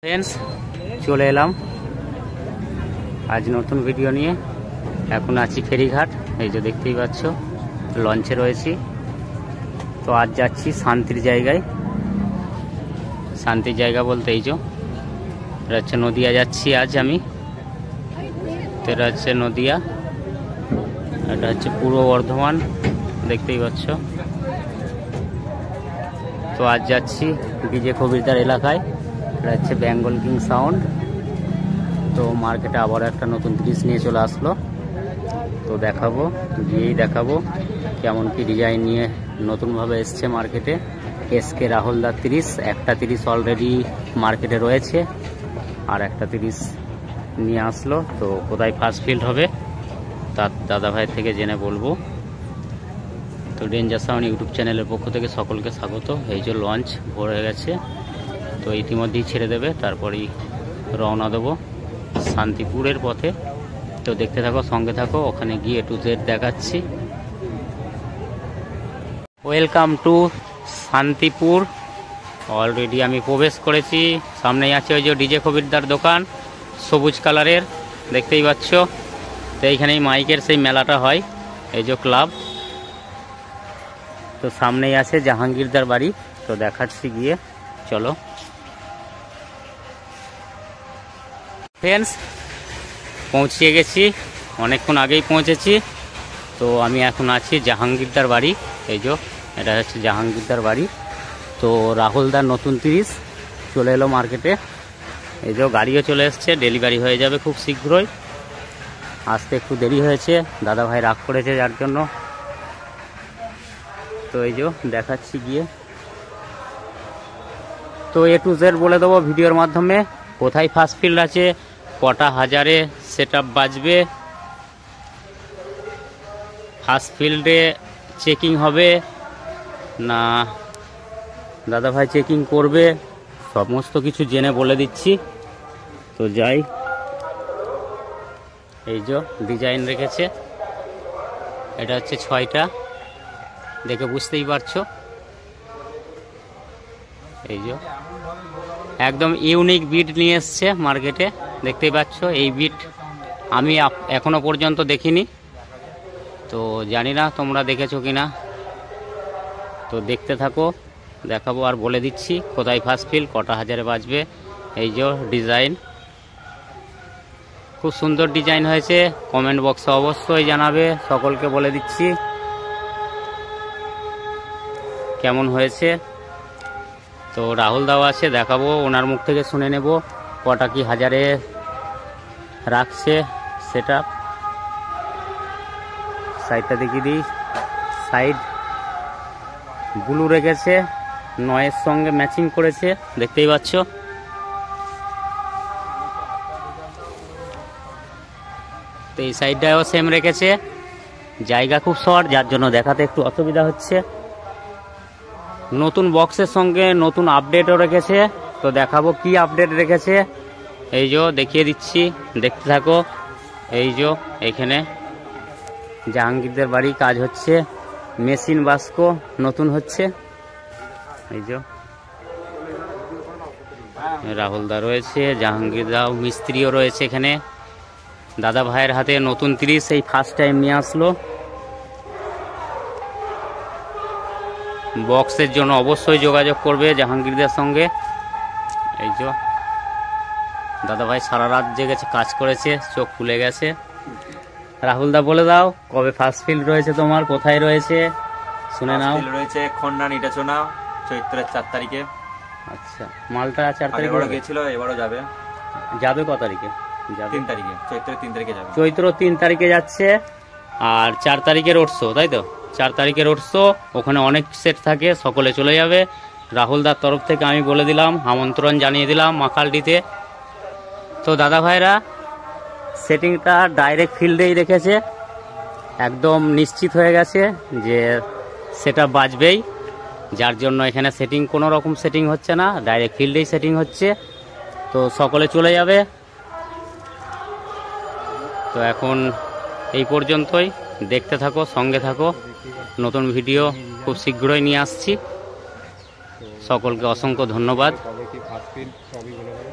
Friends, চলে এলাম আজ নতুন ভিডিও নিয়ে। এখন আছি ফেরিঘাট, এই যে দেখতেই পাচ্ছ লঞ্চে রয়েছি। তো আজ যাচ্ছি শান্তির জায়গায়। শান্তির জায়গা বলতে এই যে এটা হচ্ছে নদিয়া যাচ্ছি আজ আমি। তো এটা হচ্ছে নদিয়া, এটা হচ্ছে পূর্ব বর্ধমান, দেখতেই পাচ্ছ। তো আজ যাচ্ছি ডিজে কবিরদার এলাকায়, এটা হচ্ছে বেঙ্গল কিং সাউন্ড। তো মার্কেটে আবার একটা নতুন ব্রিজ নিয়ে চলে আসলো, তো দেখাবো, গিয়েই দেখাবো কেমন কি ডিজাইন নিয়ে নতুনভাবে এসছে মার্কেটে। এসকে রাহুলদার 30, একটা 30 অলরেডি মার্কেটে রয়েছে, আর একটা 30 নিয়ে আসলো। তো কোথায় ফার্স্ট ফিল্ড হবে তার দাদাভাই থেকে জেনে বলবো। তো ডেঞ্জার সাউন্ড ইউটিউব চ্যানেলের পক্ষ থেকে সকলকে স্বাগত। এই যে লঞ্চ ভোর হয়ে গেছে, তো ইতিমধ্যেই ছেড়ে দেবে, তারপরেই রওনা দেবো শান্তিপুরের পথে। তো দেখতে থাকো, সঙ্গে থাকো, ওখানে গিয়ে টু জেড দেখাচ্ছি। Welcome to Shantipur. অলরেডি আমি প্রবেশ করেছি। সামনেই আছে ওই যে ডিজে কবিরদার দোকান, সবুজ কালারের, দেখতেই পাচ্ছ। তো এইখানেই মাইকের সেই মেলাটা হয়, এই যে ক্লাব। তো সামনেই আছে জাহাঙ্গীরদার বাড়ি, তো দেখাচ্ছি গিয়ে, চলো। ফ্রেন্ডস, পৌঁছিয়ে গেছি, অনেকক্ষণ আগেই পৌঁছেছি। তো আমি এখন আছি জাহাঙ্গীরদার বাড়ি, এই যে এটা হচ্ছে জাহাঙ্গীরদার বাড়ি। তো রাহুলদার নতুন 30 চলে এলো মার্কেটে, এই যে গাড়িও চলে এসছে, ডেলিভারি হয়ে যাবে খুব শীঘ্রই। আসতে একটু দেরি হয়েছে, দাদা ভাই রাগ করেছে যার জন্য। তো এই যে দেখাচ্ছি গিয়ে। তো এ টু জেড বলে দেবো ভিডিওর মাধ্যমে, কোথায় ফার্স্ট ফিল্ড আছে, কটা হাজারে সেট আপ বাজবে, ফার্স্ট ফিল্ডে চেকিং হবে না দাদাভাই চেকিং করবে, সমস্ত কিছু জেনে বলে দিচ্ছি। তো যাই, এই যে ডিজাইন রেখেছে, এটা হচ্ছে 6টা, দেখে বুঝতেই পারছো। এই যে একদম ইউনিক বিট নিয়ে এসছে মার্কেটে, দেখতেই পাচ্ছ। এই বিট আমি এখনো পর্যন্ত দেখিনি, তো জানি না তোমরা দেখেছো কিনা। তো দেখতে থাকো, দেখাবো আর বলে দিচ্ছি কোথায় ফার্স্ট ফিল্ড, কটা হাজারে বাজবে। এই যে ডিজাইন, খুব সুন্দর ডিজাইন হয়েছে। কমেন্ট বক্সে অবশ্যই জানাবে, সকলকে বলে দিচ্ছি কেমন হয়েছে। তো রাহুল দাও আছে, দেখাবো, ওনার মুখ থেকে শুনে নেব কটা কি হাজারে রাখছে সেটা। সাইডটা দেখিয়ে দিই, সাইড ব্লু রেখেছে, 9-এর সঙ্গে ম্যাচিং করেছে, দেখতেই পাচ্ছ। তো এই সাইডটাও সেম রেখেছে, জায়গা খুব শর্ট, যার জন্য দেখাতে একটু অসুবিধা হচ্ছে। নতুন বক্সের সঙ্গে নতুন আপডেটও রেখেছে, তো দেখাবো কি আপডেট রেখেছে। এই যে দেখিয়ে দিচ্ছি, দেখতে থাকো। এই যে এখানে জাহাঙ্গীরদের বাড়ি কাজ হচ্ছে, মেশিন বাস্কো নতুন হচ্ছে। এই যে রাহুলদা রয়েছে, জাহাঙ্গীরদাও মিস্ত্রিও রয়েছে এখানে। দাদা ভাইয়ের হাতে নতুন 30 এই ফার্স্ট টাইম নিয়ে আসলো। বক্সের জন্য অবশ্যই যোগাযোগ করবে জাহাঙ্গীরদের সঙ্গে। এই যে দাদা ভাই সারা রাত জেগেছে, কাজ করেছে, চোখ ফুলে গেছে। রাহুলদা বলে দাও কবে ফার্স্ট ফিল্ড রয়েছে তোমার, কোথায় রয়েছে শুনে নাও। রয়েছে খন্ডা নিটাচোনা, চৈত্রের 4 তারিখে। আচ্ছা, মালটা 4 তারিখে গেছিল, এবারও যাবে। যাবে ক তারিখে? 3 তারিখে, চৈত্রের 3 তারিখে যাবে। চৈত্র 3 তারিখে যাচ্ছে, আর 4 তারিখে রোড শো, তাই তো? 4 তারিখে রোড শো, ওখানে অনেক সেট থাকে, সকলে চলে যাবে। রাহুলদার তরফ থেকে আমি বলে দিলাম, আমন্ত্রণ জানিয়ে দিলাম মাখালডিতে। তো দাদা ভাইরা সেটিংটা ডাইরেক্ট ফিল্ডেই রেখেছে, একদম নিশ্চিত হয়ে গেছে যে সেটা বাজবেই, যার জন্য এখানে সেটিং কোনো রকম সেটিং হচ্ছে না, ডাইরেক্ট ফিল্ডেই সেটিং হচ্ছে। তো সকলে চলে যাবে। তো এখন এই পর্যন্তই, দেখতে থাকো, সঙ্গে থাকো, নতুন ভিডিও খুব শীঘ্রই নিয়ে আসছি। সকলকে অসংখ্য ধন্যবাদ। কবে কি ফার্স্ট প্রিন্ট সবই বলে দেবো।